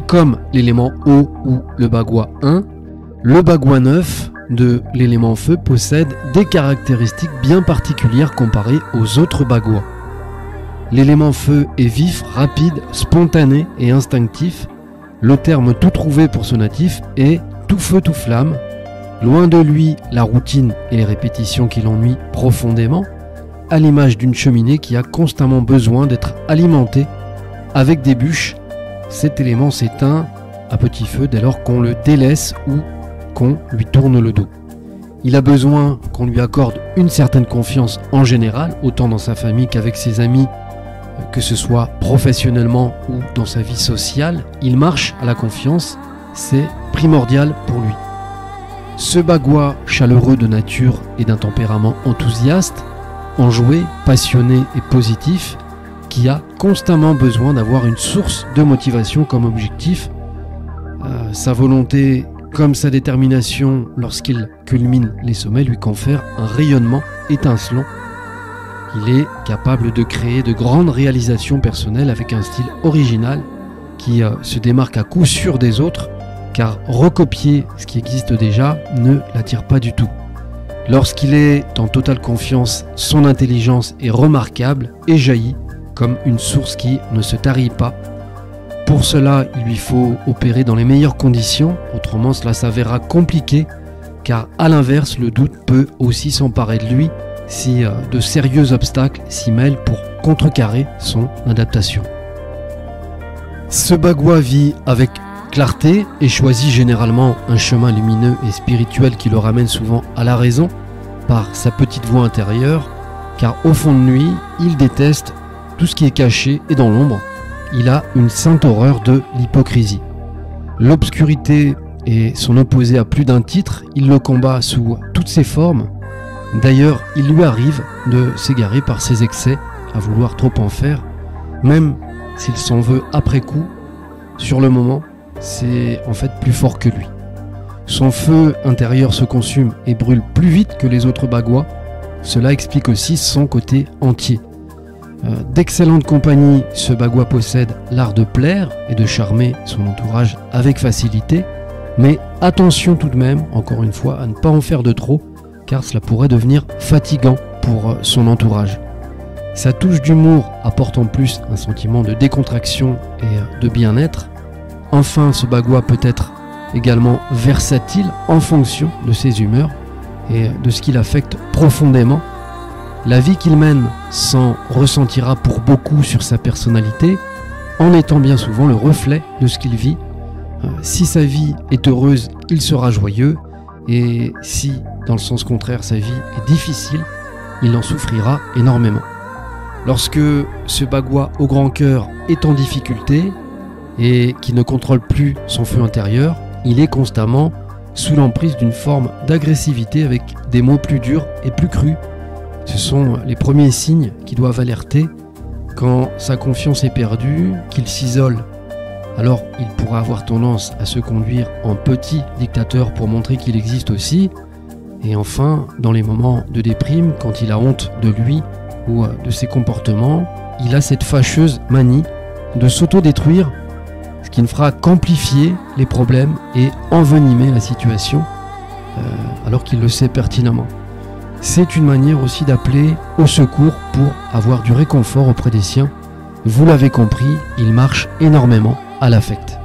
comme l'élément eau ou le bagua 1, le bagua 9 de l'élément feu possède des caractéristiques bien particulières comparées aux autres baguas. L'élément feu est vif, rapide, spontané et instinctif. Le terme tout trouvé pour ce natif est tout feu tout flamme. Loin de lui la routine et les répétitions qui l'ennuient profondément, à l'image d'une cheminée qui a constamment besoin d'être alimentée avec des bûches. Cet élément s'éteint à petit feu dès lors qu'on le délaisse ou qu'on lui tourne le dos. Il a besoin qu'on lui accorde une certaine confiance en général, autant dans sa famille qu'avec ses amis, que ce soit professionnellement ou dans sa vie sociale. Il marche à la confiance, c'est primordial pour lui. Ce bagua chaleureux de nature et d'un tempérament enthousiaste, enjoué, passionné et positif, qui a constamment besoin d'avoir une source de motivation comme objectif. Sa volonté comme sa détermination lorsqu'il culmine les sommets lui confèrent un rayonnement étincelant. Il est capable de créer de grandes réalisations personnelles avec un style original qui se démarque à coup sûr des autres, car recopier ce qui existe déjà ne l'attire pas du tout. Lorsqu'il est en totale confiance, son intelligence est remarquable et jaillit comme une source qui ne se tarit pas. Pour cela, il lui faut opérer dans les meilleures conditions, autrement cela s'avérera compliqué, car à l'inverse, le doute peut aussi s'emparer de lui si de sérieux obstacles s'y mêlent pour contrecarrer son adaptation. Ce bagua vit avec clarté et choisit généralement un chemin lumineux et spirituel qui le ramène souvent à la raison par sa petite voix intérieure, car au fond de lui, il déteste tout ce qui est caché et dans l'ombre. Il a une sainte horreur de l'hypocrisie. L'obscurité est son opposé à plus d'un titre, il le combat sous toutes ses formes. D'ailleurs, il lui arrive de s'égarer par ses excès, à vouloir trop en faire, même s'il s'en veut après coup. Sur le moment, c'est en fait plus fort que lui. Son feu intérieur se consume et brûle plus vite que les autres baguas. Cela explique aussi son côté entier. D'excellente compagnie, ce bagua possède l'art de plaire et de charmer son entourage avec facilité, mais attention tout de même, encore une fois, à ne pas en faire de trop, car cela pourrait devenir fatigant pour son entourage. Sa touche d'humour apporte en plus un sentiment de décontraction et de bien-être. Enfin, ce bagua peut être également versatile en fonction de ses humeurs et de ce qu'il affecte profondément. La vie qu'il mène s'en ressentira pour beaucoup sur sa personnalité, en étant bien souvent le reflet de ce qu'il vit. Si sa vie est heureuse, il sera joyeux, et si, dans le sens contraire, sa vie est difficile, il en souffrira énormément. Lorsque ce bagua au grand cœur est en difficulté et qui ne contrôle plus son feu intérieur, il est constamment sous l'emprise d'une forme d'agressivité avec des mots plus durs et plus crus. Ce sont les premiers signes qui doivent alerter. Quand sa confiance est perdue, qu'il s'isole, alors il pourra avoir tendance à se conduire en petit dictateur pour montrer qu'il existe aussi. Et enfin, dans les moments de déprime, quand il a honte de lui ou de ses comportements, il a cette fâcheuse manie de s'auto-détruire, ce qui ne fera qu'amplifier les problèmes et envenimer la situation, alors qu'il le sait pertinemment. C'est une manière aussi d'appeler au secours pour avoir du réconfort auprès des siens. Vous l'avez compris, il marche énormément à l'affect.